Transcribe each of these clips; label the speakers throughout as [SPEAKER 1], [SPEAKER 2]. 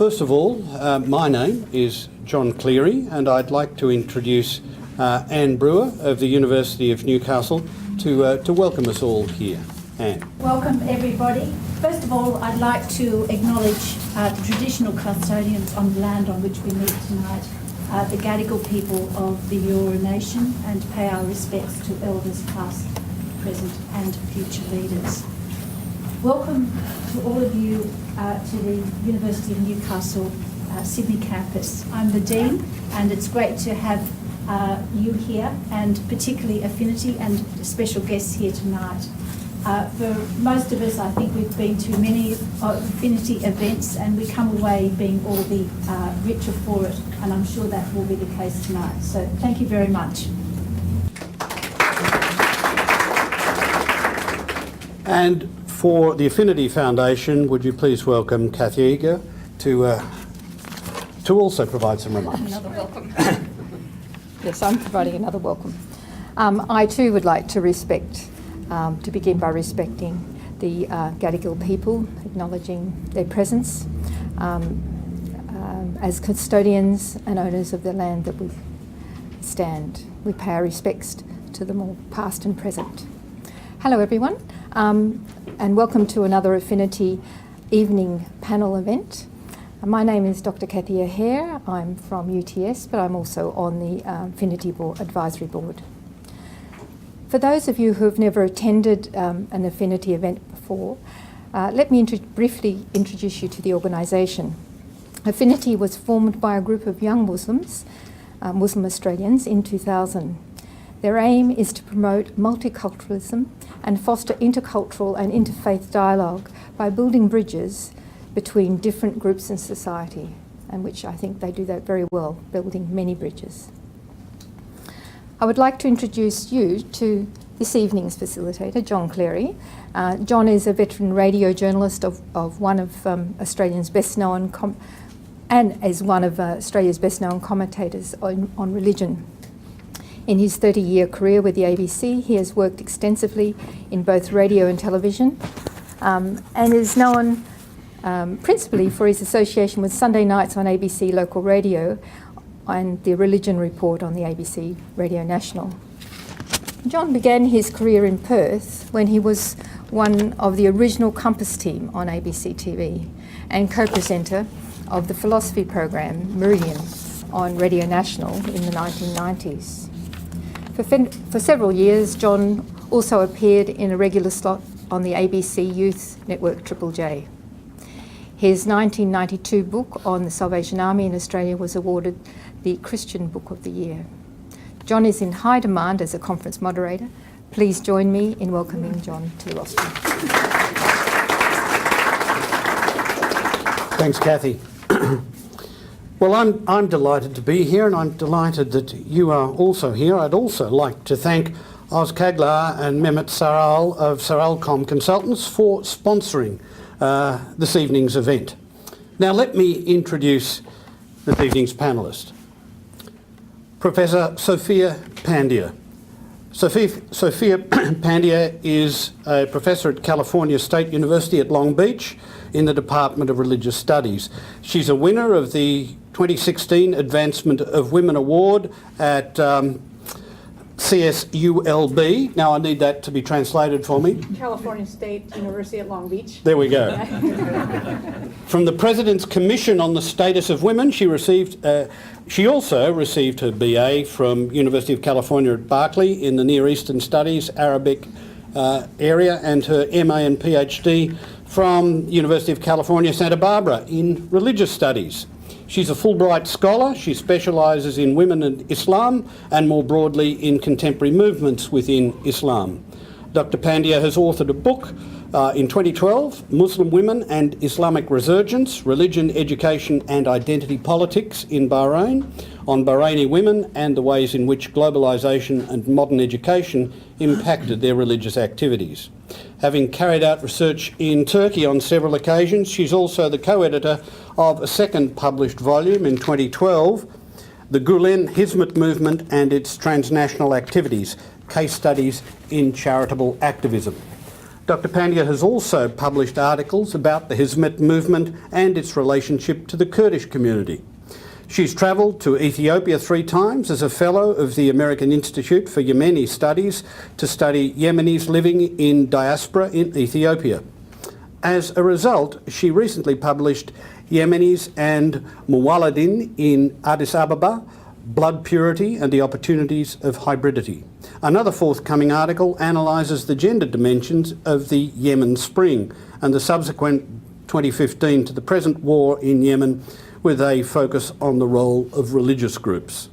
[SPEAKER 1] First of all, my name is John Cleary, and I'd like to introduce Anne Brewer of the University of Newcastle to welcome us all here. Anne.
[SPEAKER 2] Welcome everybody. First of all, I'd like to acknowledge the traditional custodians on the land on which we meet tonight, the Gadigal people of the Eora Nation, and pay our respects to elders past, present and future leaders. Welcome to all of you to the University of Newcastle Sydney campus. I'm the Dean, and it's great to have you here, and particularly Affinity and special guests here tonight. For most of us, I think we've been to many Affinity events and we come away being all the richer for it, and I'm sure that will be the case tonight. So thank you very much.
[SPEAKER 1] And for the Affinity Foundation, would you please welcome Kathy Eager to also provide some remarks.
[SPEAKER 3] Another welcome. Yes, I'm providing another welcome. I too would like to begin by respecting the Gadigal people, acknowledging their presence as custodians and owners of the land that we stand. We pay our respects to them all, past and present. Hello everyone, and welcome to another Affinity evening panel event. My name is Dr. Kathy O'Hare. I'm from UTS, but I'm also on the Affinity Advisory Board. For those of you who have never attended an Affinity event before, let me briefly introduce you to the organisation. Affinity was formed by a group of young Muslims, Muslim Australians, in 2000. Their aim is to promote multiculturalism and foster intercultural and interfaith dialogue by building bridges between different groups in society, and which I think they do that very well, building many bridges. I would like to introduce you to this evening's facilitator, John Cleary. John is a veteran radio journalist of one of Australia's best-known Australia's best-known commentators on religion. In his 30-year career with the ABC, he has worked extensively in both radio and television, and is known principally for his association with Sunday nights on ABC local radio and the Religion Report on the ABC Radio National. John began his career in Perth when he was one of the original Compass team on ABC TV and co-presenter of the philosophy program Meridian on Radio National in the 1990s. For several years, John also appeared in a regular slot on the ABC Youth Network Triple J. His 1992 book on the Salvation Army in Australia was awarded the Christian Book of the Year. John is in high demand as a conference moderator. Please join me in welcoming John to the rostrum.
[SPEAKER 1] Thanks, Kathy. Well, I'm delighted to be here, and I'm delighted that you are also here. I'd also like to thank Oz Kaglar and Mehmet Saral of Saralcom Consultants for sponsoring this evening's event. Now let me introduce this evening's panellist. Professor Sophia Pandya. Sophia Pandya is a professor at California State University at Long Beach in the Department of Religious Studies. She's a winner of the 2016 Advancement of Women Award at CSULB. Now I need that to be translated for me.
[SPEAKER 4] California State University at Long Beach.
[SPEAKER 1] There we go. From the President's Commission on the Status of Women, she also received her BA from University of California at Berkeley in the Near Eastern Studies, Arabic area, and her MA and PhD from University of California, Santa Barbara in Religious Studies. She's a Fulbright scholar. She specialises in women and Islam, and more broadly in contemporary movements within Islam. Dr. Pandya has authored a book in 2012, Muslim Women and Islamic Resurgence, Religion, Education and Identity Politics in Bahrain, on Bahraini women and the ways in which globalisation and modern education impacted their religious activities. Having carried out research in Turkey on several occasions, she's also the co-editor of a second published volume in 2012, The Gulen Hizmet Movement and Its Transnational Activities, Case Studies in Charitable Activism. Dr. Pandya has also published articles about the Hizmet movement and its relationship to the Kurdish community. She's travelled to Ethiopia 3 times as a fellow of the American Institute for Yemeni Studies to study Yemenis living in diaspora in Ethiopia. As a result, she recently published Yemenis and Muwaladin in Addis Ababa, Blood Purity and the Opportunities of Hybridity. Another forthcoming article analyses the gender dimensions of the Yemen Spring and the subsequent 2015 to the present war in Yemen, with a focus on the role of religious groups.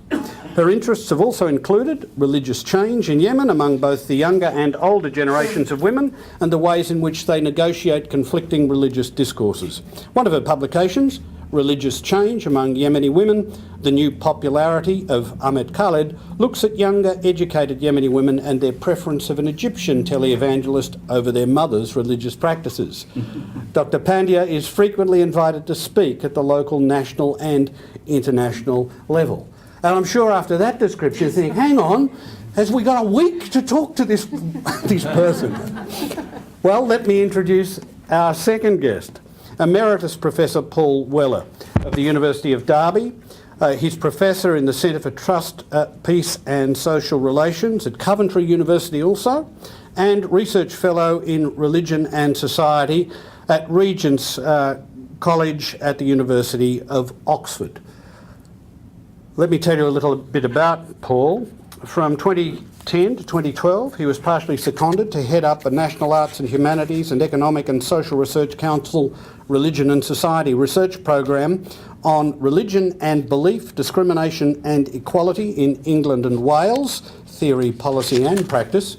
[SPEAKER 1] Her interests have also included religious change in Yemen among both the younger and older generations of women and the ways in which they negotiate conflicting religious discourses. One of her publications, Religious Change Among Yemeni Women, The New Popularity of Ahmed Khaled, looks at younger, educated Yemeni women and their preference of an Egyptian televangelist over their mother's religious practices. Dr. Pandya is frequently invited to speak at the local, national and international level. And I'm sure after that description you think, hang on, has we got a week to talk to this person? Well, let me introduce our second guest. Emeritus Professor Paul Weller of the University of Derby. He's Professor in the Centre for Trust, Peace and Social Relations at Coventry University also, and Research Fellow in Religion and Society at Regent's College at the University of Oxford. Let me tell you a little bit about Paul. From 2010 to 2012, he was partially seconded to head up the National Arts and Humanities and Economic and Social Research Council Religion and Society research program on religion and belief, discrimination and equality in England and Wales, theory, policy and practice.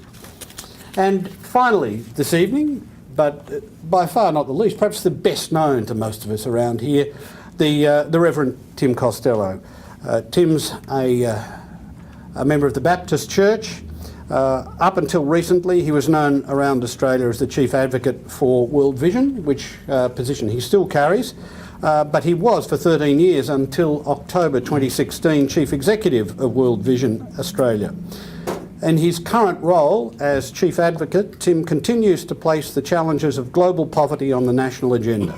[SPEAKER 1] And finally, this evening, but by far not the least, perhaps the best known to most of us around here, the Reverend Tim Costello. Tim's a member of the Baptist Church. Up until recently, he was known around Australia as the Chief Advocate for World Vision, which position he still carries. But he was for 13 years until October 2016 Chief Executive of World Vision Australia. In his current role as Chief Advocate, Tim continues to place the challenges of global poverty on the national agenda.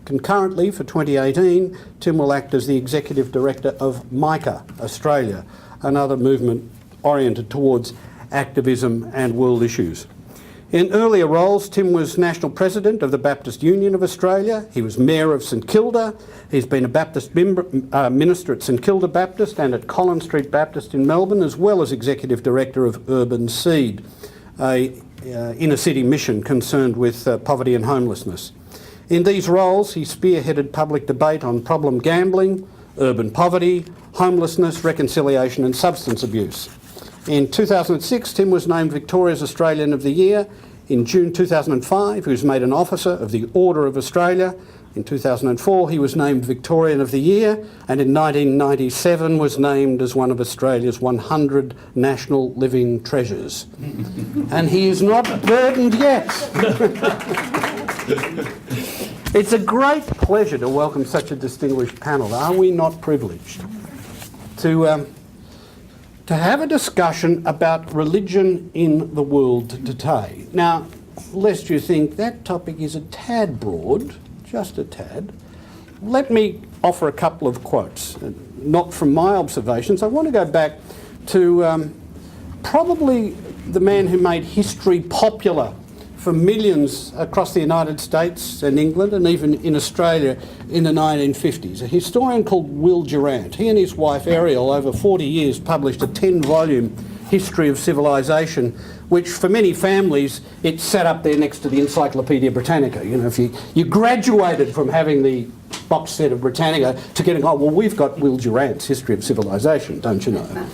[SPEAKER 1] Concurrently, for 2018, Tim will act as the Executive Director of MICA Australia, another movement oriented towards activism and world issues. In earlier roles, Tim was National President of the Baptist Union of Australia. He was Mayor of St Kilda. He's been a Baptist Minister at St Kilda Baptist and at Collins Street Baptist in Melbourne, as well as Executive Director of Urban Seed, a inner city mission concerned with poverty and homelessness. In these roles, he spearheaded public debate on problem gambling, urban poverty, homelessness, reconciliation and substance abuse. In 2006, Tim was named Victoria's Australian of the Year. In June 2005, he was made an Officer of the Order of Australia. In 2004, he was named Victorian of the Year, and in 1997 was named as one of Australia's 100 National Living Treasures. And he is not burdened yet. It's a great pleasure to welcome such a distinguished panel. Are we not privileged to have a discussion about religion in the world today? Now, lest you think that topic is a tad broad, just a tad, let me offer a couple of quotes, not from my observations. I want to go back to probably the man who made history popular for millions across the United States and England and even in Australia in the 1950s, a historian called Will Durant. He and his wife Ariel, over 40 years, published a 10-volume history of civilization, which for many families, it sat up there next to the Encyclopaedia Britannica. You know, if you graduated from having the box set of Britannica to getting, oh, well, we've got Will Durant's History of Civilization, don't you know?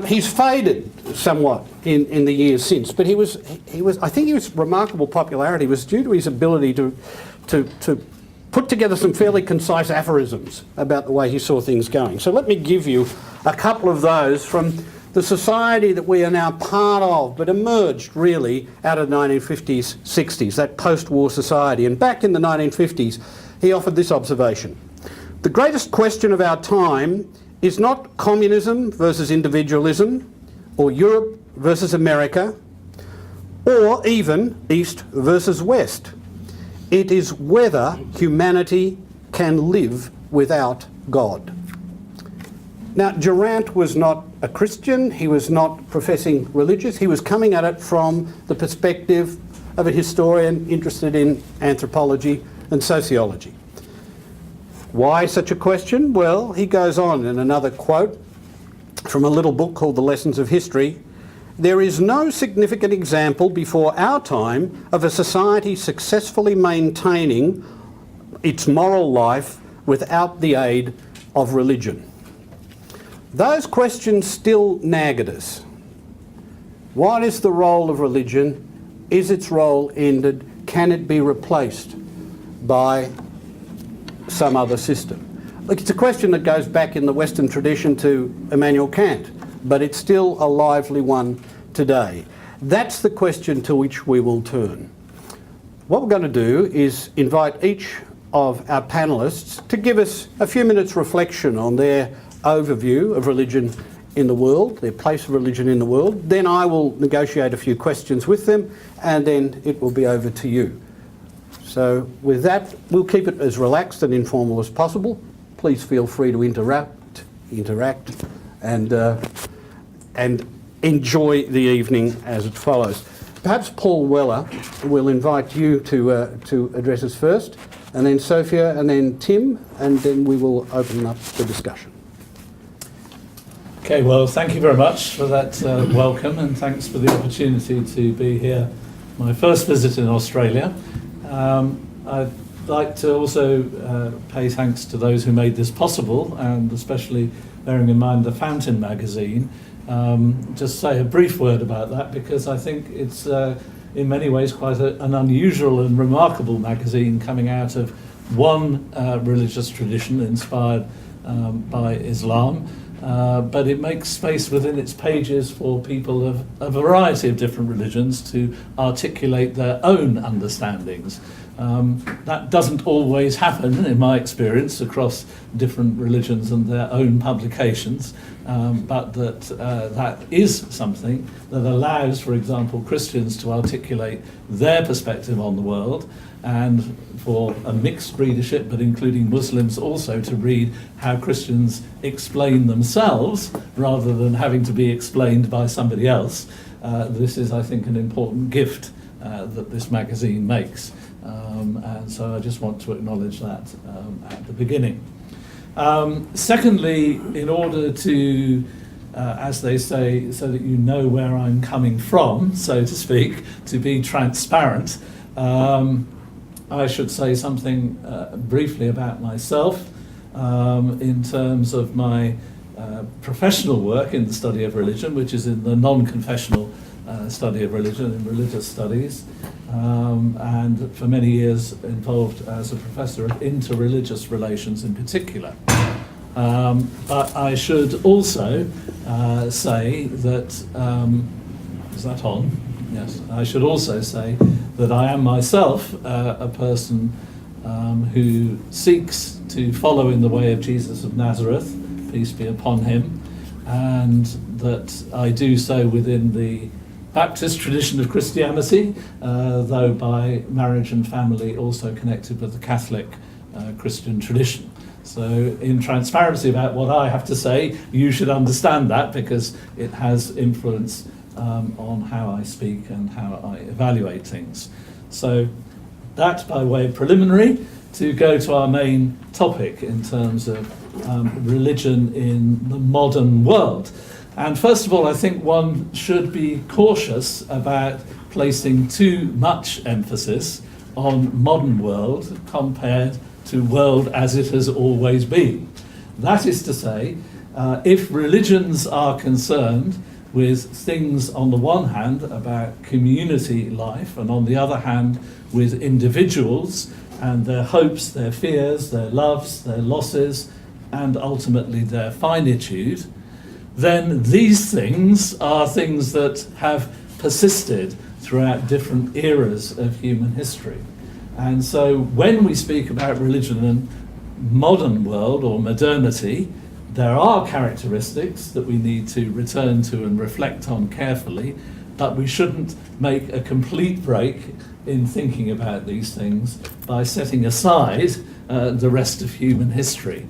[SPEAKER 1] He's faded somewhat in the years since, but he was I think his remarkable popularity was due to his ability to put together some fairly concise aphorisms about the way he saw things going. So let me give you a couple of those from the society that we are now part of, but emerged really out of the 1950s, 60s, that post-war society. And back in the 1950s, he offered this observation: the greatest question of our time is not communism versus individualism, or Europe versus America, or even East versus West. It is whether humanity can live without God. Now, Durant was not a Christian, he was not professing religious, he was coming at it from the perspective of a historian interested in anthropology and sociology. Why such a question? Well, he goes on in another quote from a little book called The Lessons of History. There is no significant example before our time of a society successfully maintaining its moral life without the aid of religion. Those questions still nag at us. What is the role of religion? Is its role ended? Can it be replaced by some other system? Look, it's a question that goes back in the Western tradition to Immanuel Kant, but it's still a lively one today. That's the question to which we will turn. What we're going to do is invite each of our panellists to give us a few minutes reflection on their overview of religion in the world, their place of religion in the world. Then I will negotiate a few questions with them, and then it will be over to you. So with that, we'll keep it as relaxed and informal as possible. Please feel free to interact, and enjoy the evening as it follows. Perhaps Paul Weller will invite you to address us first, and then Sophia, and then Tim, and then we will open up the discussion.
[SPEAKER 5] Okay, well, thank you very much for that welcome, and thanks for the opportunity to be here. My first visit in Australia. I'd like to also pay thanks to those who made this possible, and especially bearing in mind the Fountain magazine. Just say a brief word about that, because I think it's in many ways quite an unusual and remarkable magazine, coming out of one religious tradition inspired by Islam. But it makes space within its pages for people of a variety of different religions to articulate their own understandings. That doesn't always happen, in my experience, across different religions and their own publications, but that is something that allows, for example, Christians to articulate their perspective on the world, and for a mixed readership, but including Muslims also, to read how Christians explain themselves rather than having to be explained by somebody else. This is, I think, an important gift that this magazine makes. And so I just want to acknowledge that at the beginning. Secondly, in order to, as they say, so that you know where I'm coming from, so to speak, to be transparent, I should say something briefly about myself in terms of my professional work in the study of religion, which is in the non-confessional study of religion, in religious studies, and for many years involved as a professor of interreligious relations in particular. But I should also say that, is that on? Yes. I should also say that I am myself a person who seeks to follow in the way of Jesus of Nazareth, peace be upon him, and that I do so within the Baptist tradition of Christianity, though by marriage and family also connected with the Catholic Christian tradition. So in transparency about what I have to say, you should understand that, because it has influence on how I speak and how I evaluate things. So that by way of preliminary, to go to our main topic in terms of religion in the modern world. And first of all, I think one should be cautious about placing too much emphasis on modern world compared to world as it has always been. That is to say, if religions are concerned with things on the one hand about community life, and on the other hand with individuals and their hopes, their fears, their loves, their losses, and ultimately their finitude, then these things are things that have persisted throughout different eras of human history. And so when we speak about religion and modern world or modernity, there are characteristics that we need to return to and reflect on carefully, but we shouldn't make a complete break in thinking about these things by setting aside the rest of human history,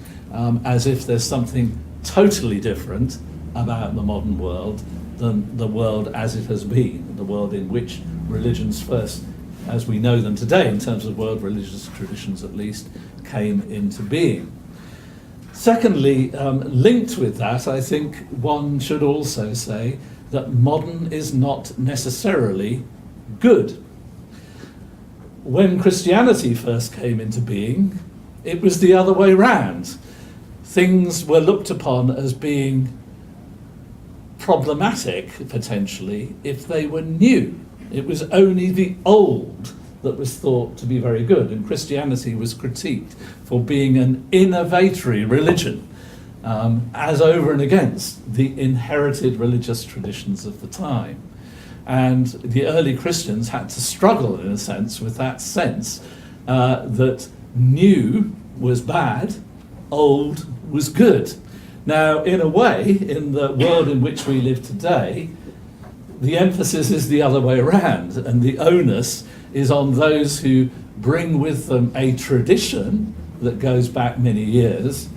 [SPEAKER 5] as if there's something totally different about the modern world than the world as it has been, the world in which religions first, as we know them today, in terms of world religious traditions at least, came into being. Secondly, linked with that, I think one should also say that modern is not necessarily good. When Christianity first came into being, it was the other way round. Things were looked upon as being problematic, potentially, if they were new. It was only the old that was thought to be very good, and Christianity was critiqued for being an innovatory religion, as over and against the inherited religious traditions of the time. And the early Christians had to struggle, in a sense, with that sense that new was bad, old was good. Now, in a way, in the world in which we live today, the emphasis is the other way around, and the onus is on those who bring with them a tradition that goes back many years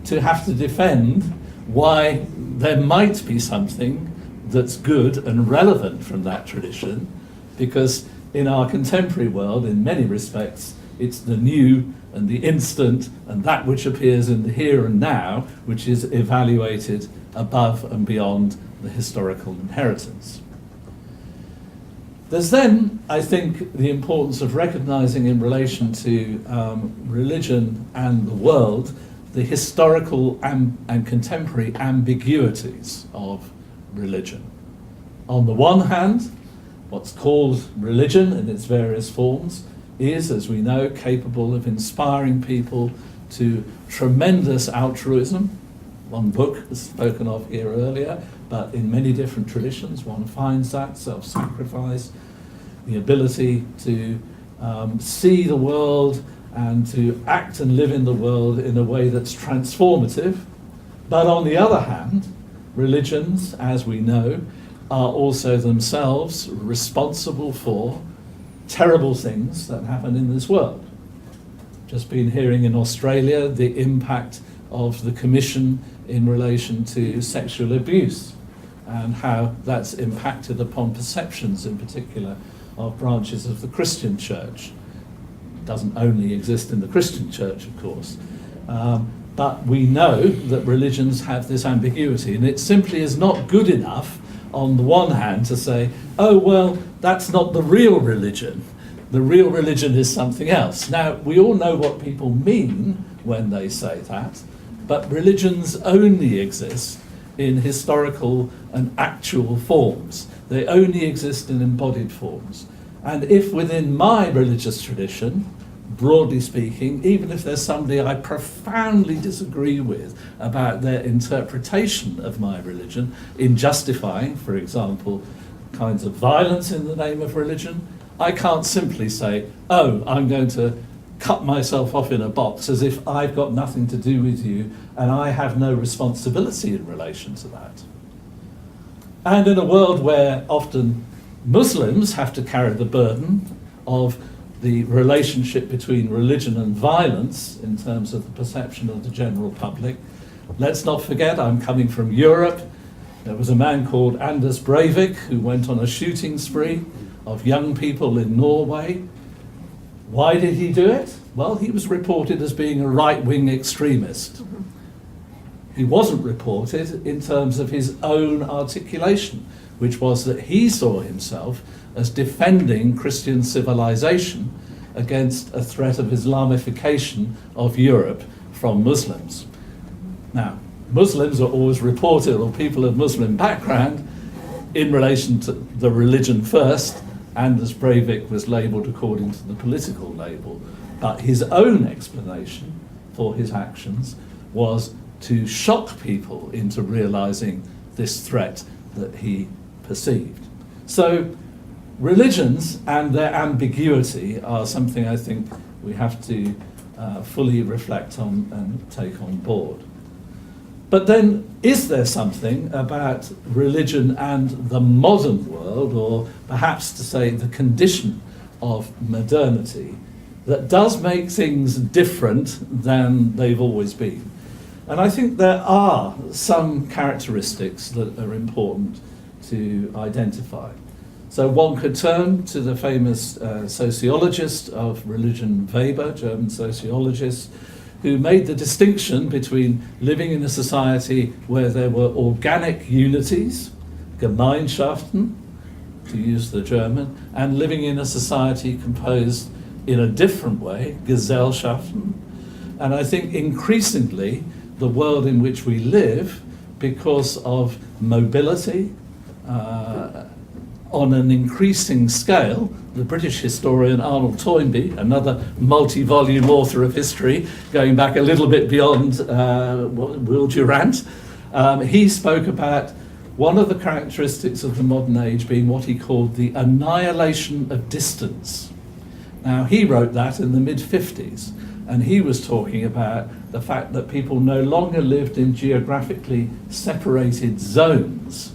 [SPEAKER 5] to have to defend why there might be something that's good and relevant from that tradition, because in our contemporary world, in many respects, it's the new and the instant and that which appears in the here and now, which is evaluated above and beyond the historical inheritance. There's then, I think, the importance of recognizing in relation to religion and the world, the historical and contemporary ambiguities of religion. On the one hand, what's called religion in its various forms is, as we know, capable of inspiring people to tremendous altruism. One book was spoken of here earlier, but in many different traditions one finds that self-sacrifice, the ability to see the world and to act and live in the world in a way that's transformative. But on the other hand, religions, as we know, are also themselves responsible for terrible things that happen in this world. Just been hearing in Australia the impact of the Commission in relation to sexual abuse and how that's impacted upon perceptions, in particular, of branches of the Christian church. It doesn't only exist in the Christian church, of course, but we know that religions have this ambiguity, and it simply is not good enough on the one hand to say, oh, well, that's not the real religion. The real religion is something else. Now, we all know what people mean when they say that, but religions only exist in historical and actual forms. They only exist in embodied forms. And if within my religious tradition, broadly speaking, even if there's somebody I profoundly disagree with about their interpretation of my religion in justifying, for example, kinds of violence in the name of religion, I can't simply say, oh, I'm going to cut myself off in a box as if I've got nothing to do with you and I have no responsibility in relation to that. And in a world where often Muslims have to carry the burden of the relationship between religion and violence in terms of the perception of the general public, let's not forget, I'm coming from Europe. There was a man called Anders Breivik who went on a shooting spree of young people in Norway. Why did he do it? Well, he was reported as being a right-wing extremist. He wasn't reported in terms of his own articulation, which was that he saw himself as defending Christian civilization against a threat of Islamification of Europe from Muslims. Now, Muslims are always reported, or people of Muslim background, in relation to the religion first. Anders Breivik was labelled according to the political label, but his own explanation for his actions was to shock people into realising this threat that he perceived. So religions and their ambiguity are something I think we have to fully reflect on and take on board. But then, is there something about religion and the modern world, or perhaps to say the condition of modernity, that does make things different than they've always been? And I think there are some characteristics that are important to identify. So one could turn to the famous sociologist of religion, Weber, German sociologist, who made the distinction between living in a society where there were organic unities, Gemeinschaften, to use the German, and living in a society composed in a different way, Gesellschaften. And I think increasingly the world in which we live, because of mobility, on an increasing scale, the British historian Arnold Toynbee, another multi-volume author of history, going back a little bit beyond Will Durant, he spoke about one of the characteristics of the modern age being what he called the annihilation of distance. Now, he wrote that in the mid-50s, and he was talking about the fact that people no longer lived in geographically separated zones.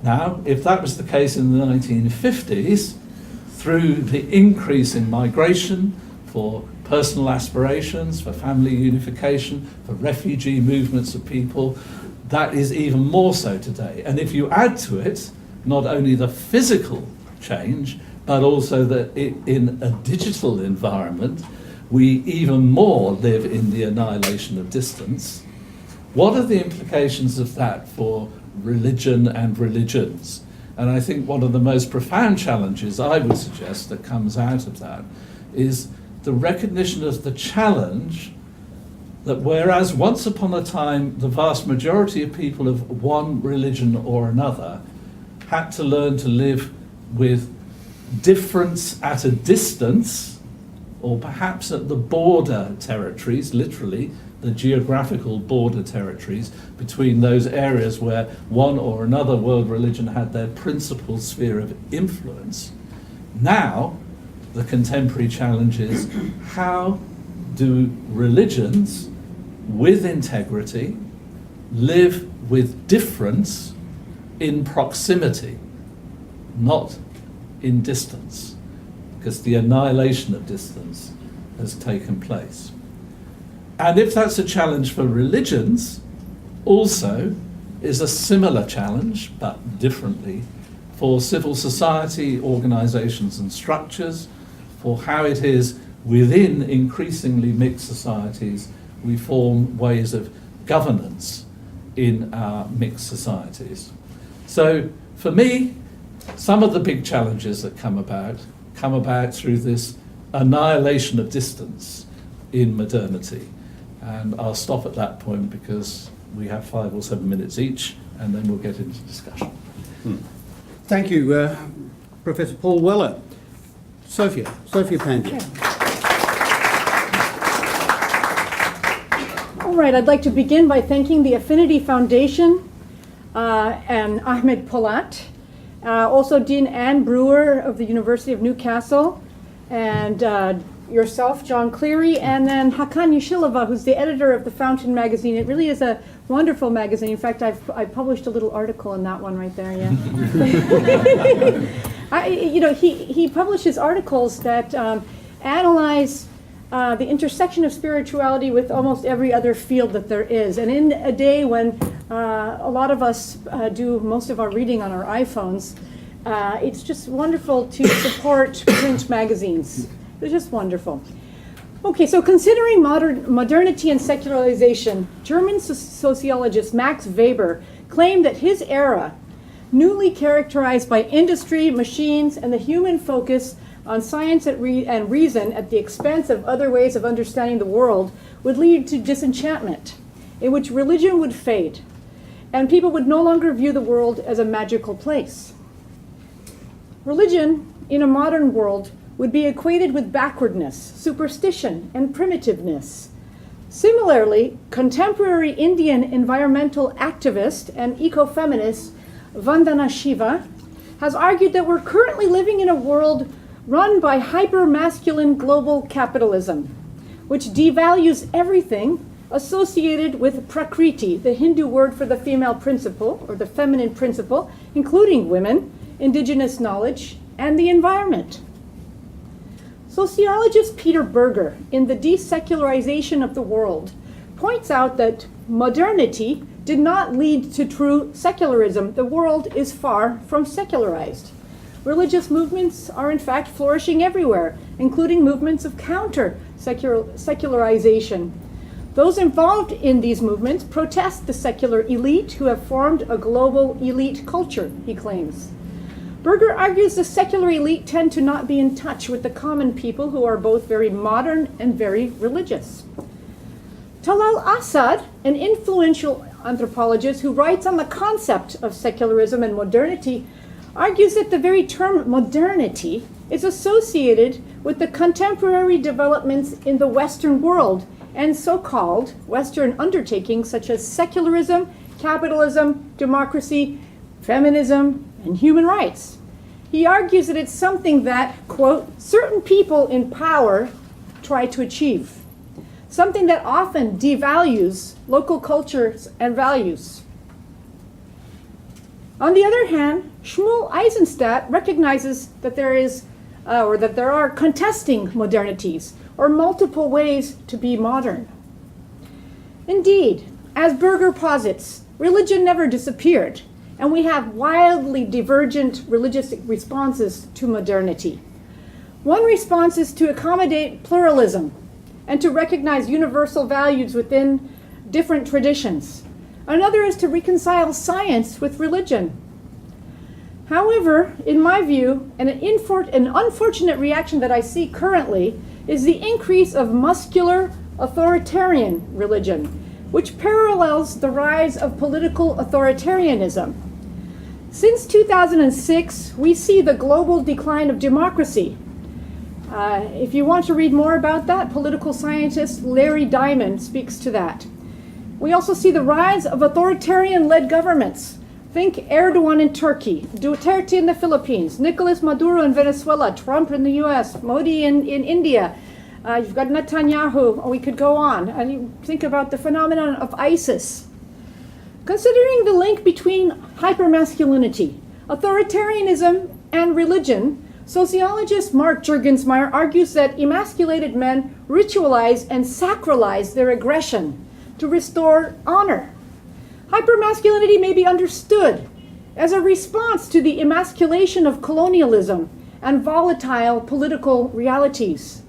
[SPEAKER 5] Now, if that was the case in the 1950s, through the increase in migration for personal aspirations, for family unification, for refugee movements of people, that is even more so today. And if you add to it not only the physical change, but also that in a digital environment, we even more live in the annihilation of distance. What are the implications of that for religion and religions? And I think one of the most profound challenges I would suggest that comes out of that is the recognition of the challenge that whereas once upon a time the vast majority of people of one religion or another had to learn to live with difference at a distance, or perhaps at the border territories, literally, the geographical border territories between those areas where one or another world religion had their principal sphere of influence. Now, the contemporary challenge is how do religions, with integrity, live with difference in proximity, not in distance, because the annihilation of distance has taken place. And if that's a challenge for religions, also is a similar challenge, but differently, for civil society organizations and structures, for how it is within increasingly mixed societies we form ways of governance in our mixed societies. So for me, some of the big challenges that come about through this annihilation of distance in modernity. And I'll stop at that point because we have 5 or 7 minutes each, and then we'll get into discussion.
[SPEAKER 1] Thank you, Professor Paul Weller. Sophia Pandya.
[SPEAKER 4] All right, I'd like to begin by thanking the Affinity Foundation and Ahmed Polat, also Dean Ann Brewer of the University of Newcastle, and yourself, John Cleary, and then Hakan Yeshilova, who's the editor of the Fountain magazine. It really is a wonderful magazine. In fact, I published a little article in that one right there, yeah. He publishes articles that analyze the intersection of spirituality with almost every other field that there is. And in a day when a lot of us do most of our reading on our iPhones, it's just wonderful to support print magazines. It's just wonderful. Okay, so considering modernity and secularization, German sociologist Max Weber claimed that his era, newly characterized by industry, machines, and the human focus on science and reason at the expense of other ways of understanding the world, would lead to disenchantment, in which religion would fade, and people would no longer view the world as a magical place. Religion, in a modern world, would be equated with backwardness, superstition, and primitiveness. Similarly, contemporary Indian environmental activist and ecofeminist Vandana Shiva has argued that we're currently living in a world run by hyper-masculine global capitalism, which devalues everything associated with Prakriti, the Hindu word for the female principle, or the feminine principle, including women, indigenous knowledge, and the environment. Sociologist Peter Berger, in The Desecularization of the World, points out that modernity did not lead to true secularism. The world is far from secularized. Religious movements are in fact flourishing everywhere, including movements of counter-secularization. Those involved in these movements protest the secular elite who have formed a global elite culture, he claims. Berger argues the secular elite tend to not be in touch with the common people who are both very modern and very religious. Talal Asad, an influential anthropologist who writes on the concept of secularism and modernity, argues that the very term modernity is associated with the contemporary developments in the Western world and so-called Western undertakings such as secularism, capitalism, democracy, feminism, and human rights. He argues that it's something that, quote, certain people in power try to achieve, something that often devalues local cultures and values. On the other hand, Shmuel Eisenstadt recognizes that there are contesting modernities, or multiple ways to be modern. Indeed, as Berger posits, religion never disappeared, and we have wildly divergent religious responses to modernity. One response is to accommodate pluralism and to recognize universal values within different traditions. Another is to reconcile science with religion. However, in my view, an unfortunate reaction that I see currently is the increase of muscular authoritarian religion, which parallels the rise of political authoritarianism. Since 2006, we see the global decline of democracy. If you want to read more about that, political scientist Larry Diamond speaks to that. We also see the rise of authoritarian-led governments. Think Erdogan in Turkey, Duterte in the Philippines, Nicolas Maduro in Venezuela, Trump in the US, Modi in India. You've got Netanyahu, we could go on. And you think about the phenomenon of ISIS. Considering the link between hypermasculinity, authoritarianism, and religion, sociologist Mark Juergensmeyer argues that emasculated men ritualize and sacralize their aggression to restore honor. Hypermasculinity may be understood as a response to the emasculation of colonialism and volatile political realities.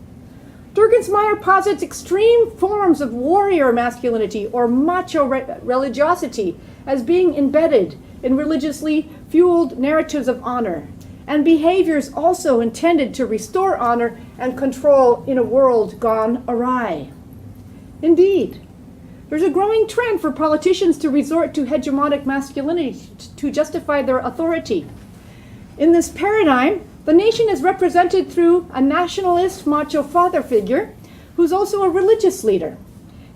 [SPEAKER 4] Juergensmeyer posits extreme forms of warrior masculinity or macho religiosity as being embedded in religiously fueled narratives of honor, and behaviors also intended to restore honor and control in a world gone awry. Indeed, there's a growing trend for politicians to resort to hegemonic masculinity to justify their authority. In this paradigm, the nation is represented through a nationalist macho father figure who's also a religious leader,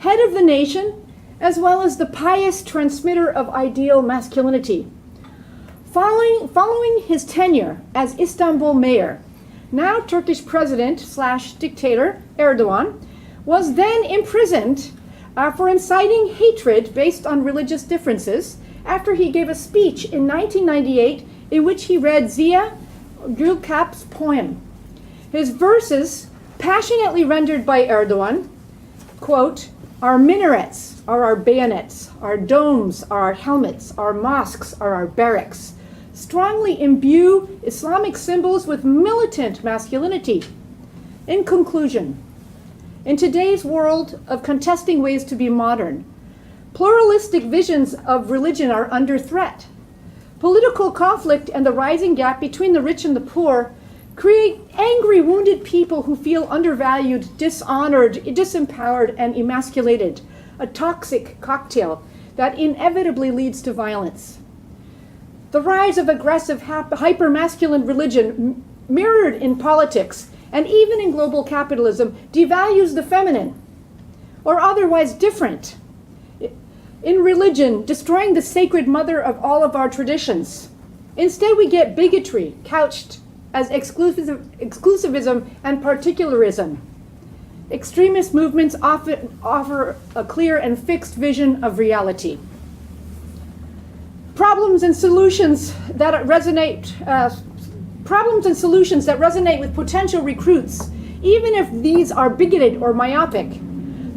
[SPEAKER 4] head of the nation, as well as the pious transmitter of ideal masculinity. Following his tenure as Istanbul mayor, now Turkish president/dictator Erdogan was then imprisoned for inciting hatred based on religious differences after he gave a speech in 1998 in which he read Ziya Gülkap's poem. His verses, passionately rendered by Erdogan, quote, "Our minarets are our bayonets, our domes are our helmets, our mosques are our barracks," strongly imbue Islamic symbols with militant masculinity. In conclusion, in today's world of contesting ways to be modern, pluralistic visions of religion are under threat. Political conflict and the rising gap between the rich and the poor create angry, wounded people who feel undervalued, dishonored, disempowered, and emasculated, a toxic cocktail that inevitably leads to violence. The rise of aggressive, hyper-masculine religion mirrored in politics and even in global capitalism devalues the feminine or otherwise different. In religion, destroying the sacred mother of all of our traditions. Instead, we get bigotry couched as exclusivism and particularism. Extremist movements often offer a clear and fixed vision of reality. Problems and solutions that resonate with potential recruits, even if these are bigoted or myopic.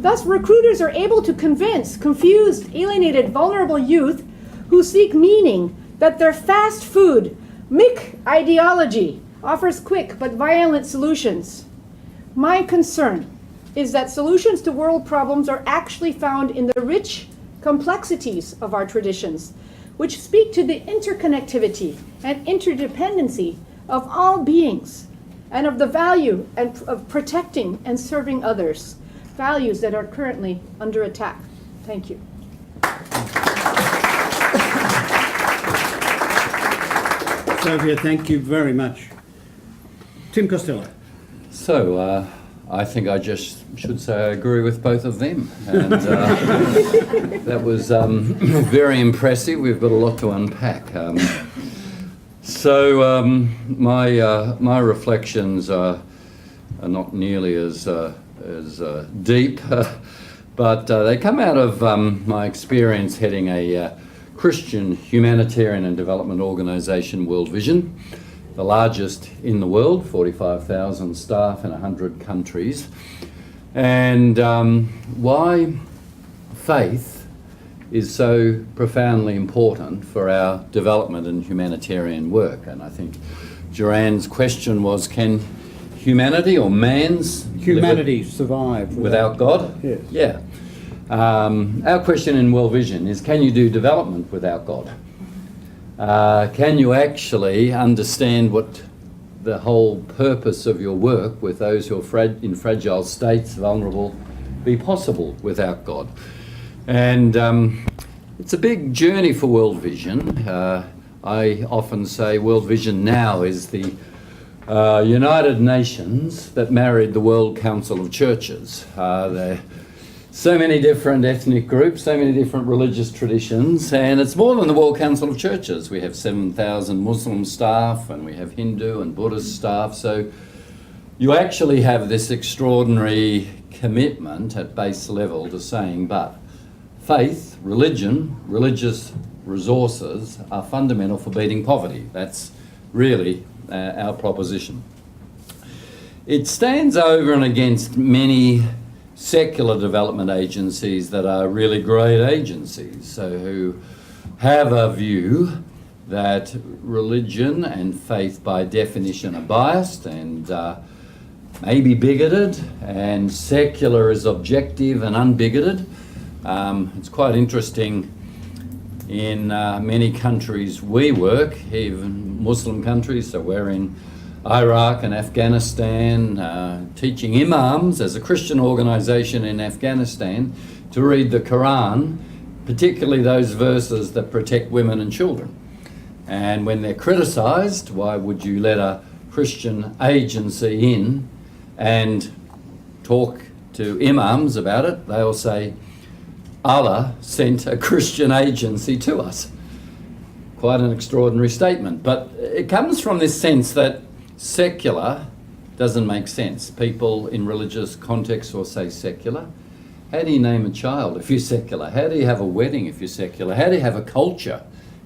[SPEAKER 4] Thus, recruiters are able to convince confused, alienated, vulnerable youth who seek meaning that their fast food, Mick ideology offers quick but violent solutions. My concern is that solutions to world problems are actually found in the rich complexities of our traditions, which speak to the interconnectivity and interdependency of all beings, and of the value of protecting and serving others, values that are currently under attack. Thank you.
[SPEAKER 1] Sophia, thank you very much. Tim Costello.
[SPEAKER 6] So, I think I just should say I agree with both of them. And that was very impressive. We've got a lot to unpack. My reflections are not nearly as deep, but they come out of my experience heading a Christian humanitarian and development organisation, World Vision, the largest in the world, 45,000 staff in 100 countries. And why faith is so profoundly important for our development and humanitarian work. And I think Duran's question was, can humanity or humanity
[SPEAKER 1] survive
[SPEAKER 6] without God?
[SPEAKER 1] Yes.
[SPEAKER 6] Yeah. Our question in World Vision is, can you do development without God? Can you actually understand what the whole purpose of your work with those who are in fragile states, vulnerable, be possible without God? And it's a big journey for World Vision. I often say World Vision now is the United Nations that married the World Council of Churches. There are so many different ethnic groups, so many different religious traditions, and it's more than the World Council of Churches. We have 7,000 Muslim staff, and we have Hindu and Buddhist staff, so you actually have this extraordinary commitment at base level to saying, but faith, religion, religious resources are fundamental for beating poverty. That's really our proposition. It stands over and against many secular development agencies that are really great agencies, so who have a view that religion and faith by definition are biased and maybe bigoted, and secular is objective and unbigoted. It's quite interesting in many countries we work, even Muslim countries, so we're in Iraq and Afghanistan, teaching imams as a Christian organisation in Afghanistan to read the Quran, particularly those verses that protect women and children. And when they're criticised, why would you let a Christian agency in and talk to imams about it? They'll say, Allah sent a Christian agency to us. Quite an extraordinary statement, but it comes from this sense that secular doesn't make sense. People in religious contexts will say secular. How do you name a child if you're secular? How do you have a wedding if you're secular? How do you have a culture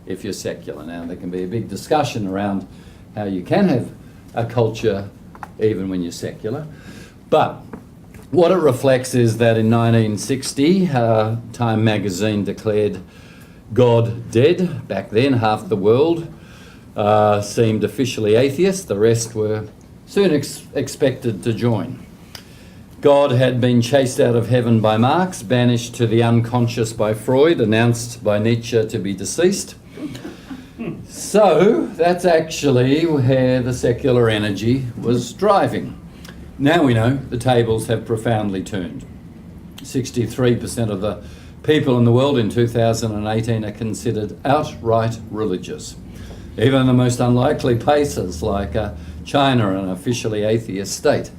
[SPEAKER 6] if you're secular? Now, there can be a big discussion around how you can have a culture even when you're secular. But what it reflects is that in 1960, Time magazine declared God dead. Back then, half the world seemed officially atheist. The rest were soon expected to join. God had been chased out of heaven by Marx, banished to the unconscious by Freud, announced by Nietzsche to be deceased. So that's actually where the secular energy was driving. Now we know the tables have profoundly turned. 63% of the people in the world in 2018 are considered outright religious. Even in the most unlikely places like China, an officially atheist state.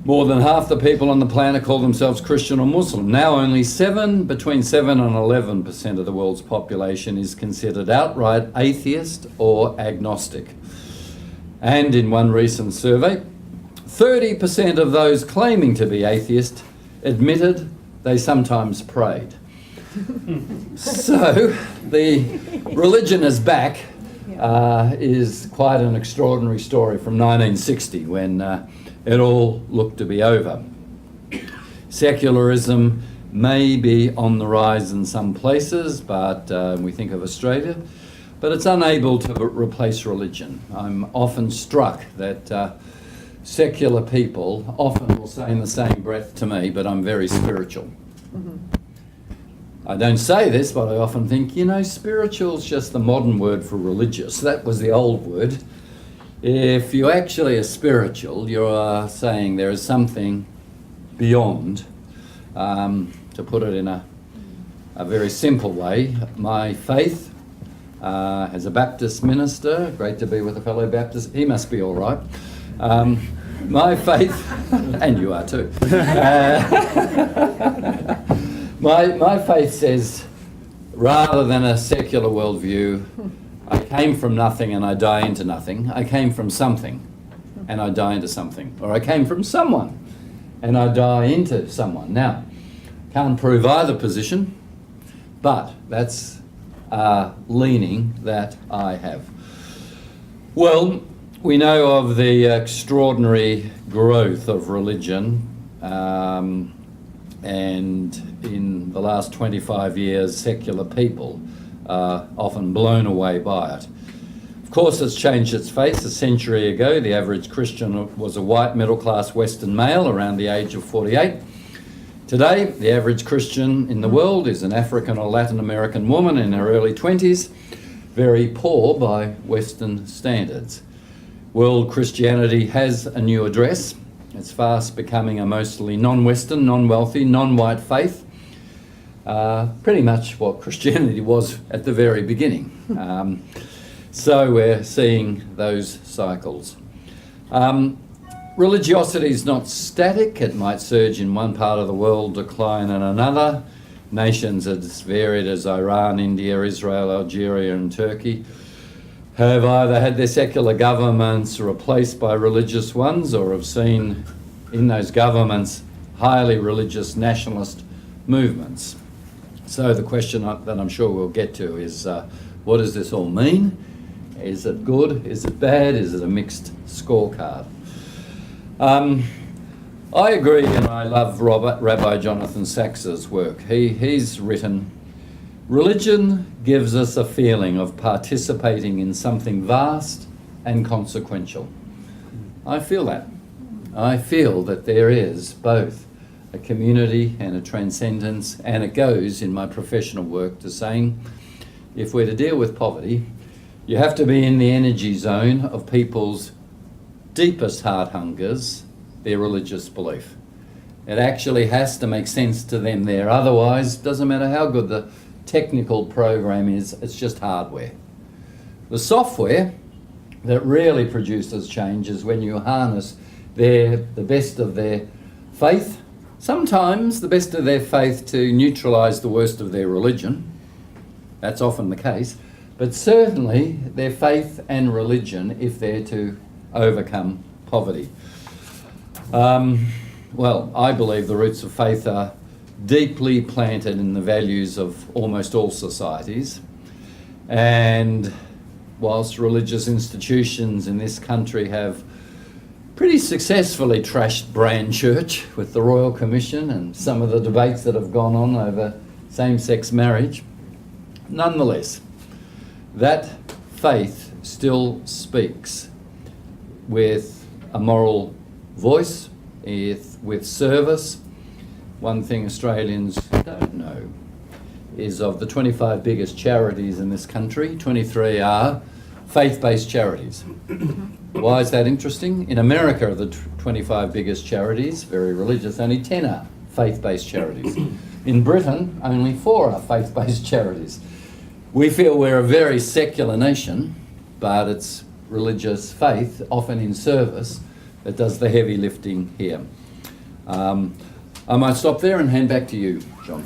[SPEAKER 6] More than half the people on the planet call themselves Christian or Muslim. Now only between 7 and 11% of the world's population is considered outright atheist or agnostic. And in one recent survey, 30% of those claiming to be atheist admitted they sometimes prayed. So the religion is back is quite an extraordinary story from 1960 when it all looked to be over. Secularism may be on the rise in some places, but we think of Australia, but it's unable to replace religion. I'm often struck that secular people often will say in the same breath to me, but I'm very spiritual. I don't say this, but I often think, you know, spiritual's just the modern word for religious. That was the old word. If you actually are spiritual, you are saying there is something beyond. To put it in a very simple way, my faith as a Baptist minister, great to be with a fellow Baptist, he must be all right. My faith, and you are too. My faith says, rather than a secular worldview, I came from nothing and I die into nothing. I came from something and I die into something. Or I came from someone and I die into someone. Now, can't prove either position, but that's a leaning that I have. Well, we know of the extraordinary growth of religion, and in the last 25 years, secular people are often blown away by it. Of course, it's changed its face. A century ago, the average Christian was a white middle-class Western male around the age of 48. Today, the average Christian in the world is an African or Latin American woman in her early 20s, very poor by Western standards. World Christianity has a new address. It's fast becoming a mostly non-Western, non-wealthy, non-white faith. Pretty much what Christianity was at the very beginning. So we're seeing those cycles. Religiosity is not static. It might surge in one part of the world, decline in another. Nations as varied as Iran, India, Israel, Algeria and Turkey have either had their secular governments replaced by religious ones or have seen in those governments highly religious nationalist movements. So the question that I'm sure we'll get to is, what does this all mean? Is it good? Is it bad? Is it a mixed scorecard? I agree, and I love Rabbi Jonathan Sacks's work. He's written, religion gives us a feeling of participating in something vast and consequential. I feel that. I feel that there is both a community and a transcendence, and it goes in my professional work to saying, if we're to deal with poverty, you have to be in the energy zone of people's deepest heart hungers, their religious belief. It actually has to make sense to them there. Otherwise, it doesn't matter how good the technical program is, it's just hardware. The software that really produces change is when you harness the best of their faith, sometimes the best of their faith to neutralise the worst of their religion. That's often the case. But certainly their faith and religion if they're to overcome poverty. Well, I believe the roots of faith are deeply planted in the values of almost all societies. And whilst religious institutions in this country have pretty successfully trashed brand church with the Royal Commission and some of the debates that have gone on over same-sex marriage, nonetheless, that faith still speaks with a moral voice, with service. One thing Australians don't know is of the 25 biggest charities in this country, 23 are faith-based charities. Why is that interesting? In America, of the 25 biggest charities, very religious, only 10 are faith-based charities. In Britain, only 4 are faith-based charities. We feel we're a very secular nation, but it's religious faith, often in service, that does the heavy lifting here. I might stop there and hand back to you, John.